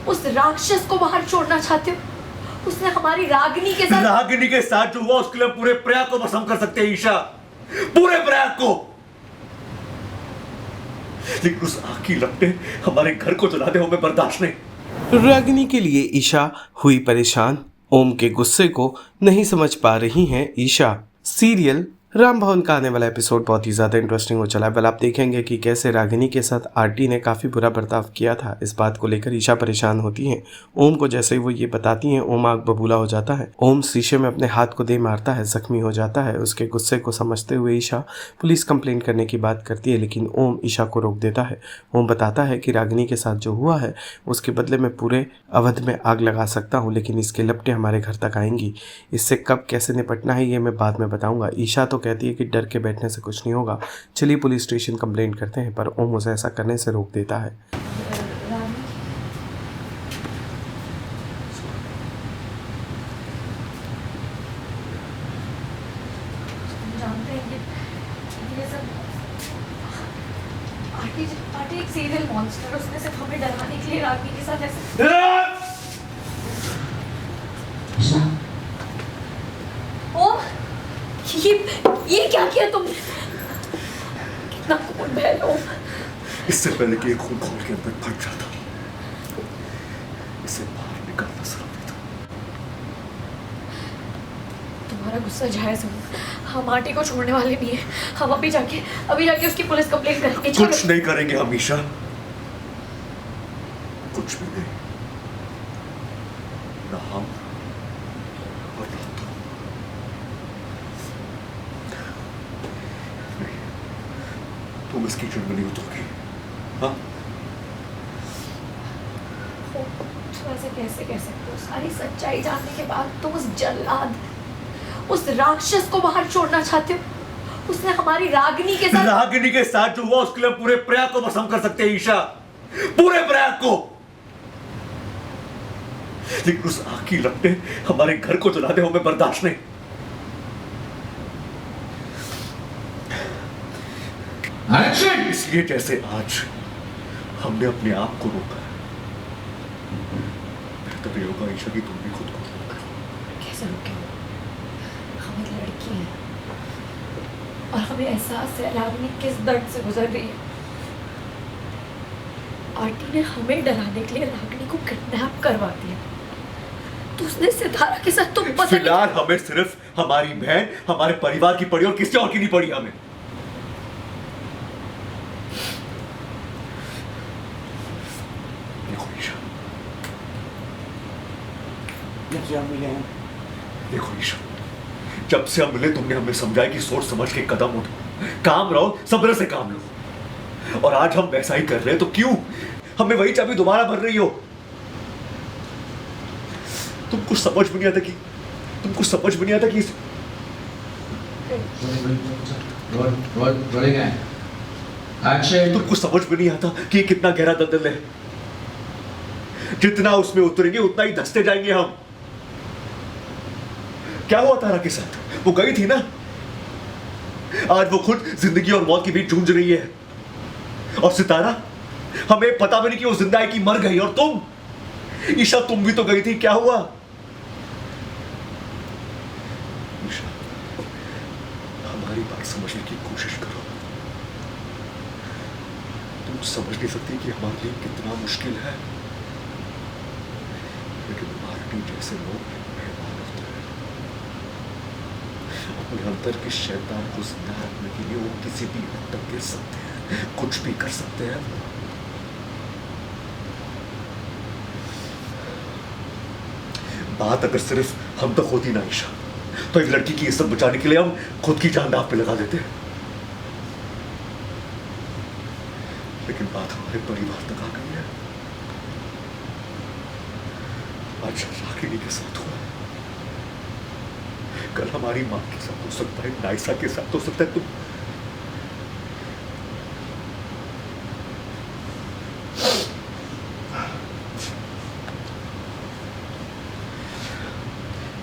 उस राक्षस को बाहर छोड़ना चाहते हो? उसने हमारी रागिनी के साथ जो हुआ उसके लिए पूरे प्रयाग को भस्म कर सकते हैं ईशा, पूरे प्रयाग को। लेकिन उस आग की लपटें हमारे घर को जला दे, हमें बर्दाश्त नहीं। रागिनी के लिए ईशा हुई परेशान। ओम के गुस्से को नहीं समझ पा रही हैं ईशा। सीरियल राम भवन का आने वाला एपिसोड बहुत ही ज़्यादा इंटरेस्टिंग हो चला है। आप देखेंगे कि कैसे रागिनी के साथ आरती ने काफ़ी बुरा बर्ताव किया था। इस बात को लेकर ईशा परेशान होती हैं। ओम को जैसे ही वो ये बताती हैं, ओम आग बबूला हो जाता है। ओम शीशे में अपने हाथ को दे मारता है, जख्मी हो जाता है। उसके गुस्से को समझते हुए ईशा पुलिस कंप्लेंट करने की बात करती है, लेकिन ओम ईशा को रोक देता है। ओम बताता है कि रागिनी के साथ जो हुआ है उसके बदले में पूरे अवध में आग लगा सकता हूँ, लेकिन इसके लपटें हमारे घर तक आएंगी। इससे कब कैसे निपटना है ये मैं बाद में बताऊंगा। ईशा तो कहती है कि डर के बैठने से कुछ नहीं होगा, चलिए पुलिस स्टेशन कंप्लेंट करते हैं, पर ओम उसे ऐसा करने से रोक देता है। जानते हैं ये सब आरती एक सीरियल मॉन्स्टर, उसने सिर्फ हमें डराने के लिए रागिनी के साथ ऐसे। ओम, ये क्या किया तुमने? कितना खून बह रहा है। इससे पहले कि ये खून खोल के अंदर फट जाता, इसे बाहर निकालना जरूरी था। तुम्हारा गुस्सा जायज हो, हम आरती को छोड़ने वाले नहीं है। हम अभी जाके उसकी पुलिस कंप्लेंट करेंगे। कुछ नहीं करेंगे हमेशा, कुछ भी नहीं। ना हम और ना तुम। नहीं, तुम इस कीचड़ में नहीं उतरोगी। हाँ, तुम ऐसे कैसे कह सकते हो? सारी सच्चाई जानने के बाद तुम उस जल्लाद, उस राक्षस को बाहर छोड़ना चाहते हो? उसने हमारी रागिनी के साथ जो हुआ उसके लिए पूरे प्रयाग को भस्म कर सकते हैं ईशा, पूरे प्रयाग को। लेकिन उस आग की लपटें हमारे घर को जला दे, हमें बर्दाश्त नहीं। इसलिए जैसे आज हमने अपने आप को रोका है, बेहतर ये होगा ईशा की तुम भी खुद को रोको। कैसे रोके? हम एक लड़की हैं और हमें एहसास है रागिनी किस दर्द से गुजर रही है। आरती ने हमें डराने के लिए रागिनी को किडनैप करवा दिया, तो उसने सितारा के साथ तुम पता नहीं। फिलहाल हमें सिर्फ हमारी बहन, हमारे परिवार की पड़ी और किसी और की नहीं पड़ी हमें। देखो ईशा, देखो ईशा, जब से हम मिले तुमने हमें समझाया कि सोच समझ के कदम उठाओ, काम रहो, सब्र से काम लो। और आज हम वैसा ही कर रहे हैं, तो क्यों हमें वही चाबी दोबारा भर रही हो? तुमको समझ में नहीं आता कि तुमको समझ में नहीं आता कि कितना गहरा दलदल है। जितना उसमें उतरेंगे उतना ही धंसते जाएंगे हम। क्या हुआ तारा के साथ? वो गई थी ना, आज वो खुद जिंदगी और मौत के बीच जूझ रही है। और सितारा, हमें पता भी नहीं कि वो जिंदा है कि मर गई। और तुम ईशा, तुम भी तो गई थी, क्या हुआ? ईशा, हमारी बात समझने की कोशिश करो। तुम समझ नहीं सकती कि हमारे लिए कितना मुश्किल है, लेकिन आरती जैसे लोग मेहमान होते हैं। अपने अंदर के शैतान को जिंदा रखने के लिए वो किसी भी हद तक गिर सकते हैं, कुछ भी कर सकते हैं। बात अगर सिर्फ हम तक होती ना ईशा, तो एक लड़की की इज्जत बचाने के लिए हम खुद की जान दांव पे लगा देते। लेकिन बात हमारे परिवार तक आ गई है। आज रागिनी के साथ हुआ, कल हमारी मां के साथ हो सकता है, नाइसा के साथ हो सकता है। तुम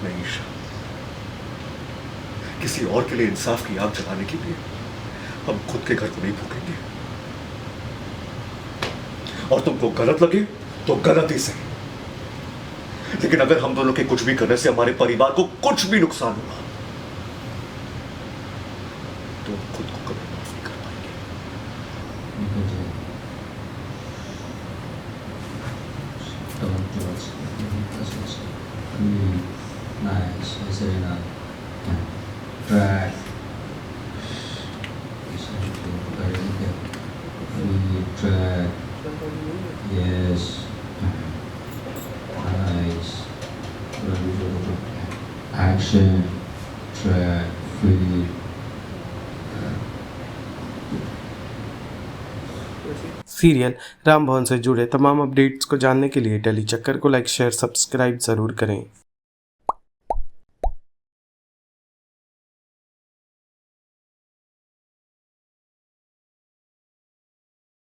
नहीं ईशा, किसी और के लिए इंसाफ की आग जलाने के लिए हम खुद के घर को नहीं फूकेंगे। और तुमको गलत लगे तो गलत ही सही, लेकिन अगर हम दोनों के कुछ भी करने से हमारे परिवार को कुछ भी नुकसान हुआ तो हम खुद को कभी माफ नहीं कर पाएंगे। Don't do it. Nice. I say now. Drag. Drag. Yes. Nice. Action. Drag. Free. Serial Ram भवन से जुड़े तमाम अपडेट्स को जानने के लिए डेली चक्कर को लाइक शेयर सब्सक्राइब ज़रूर करें।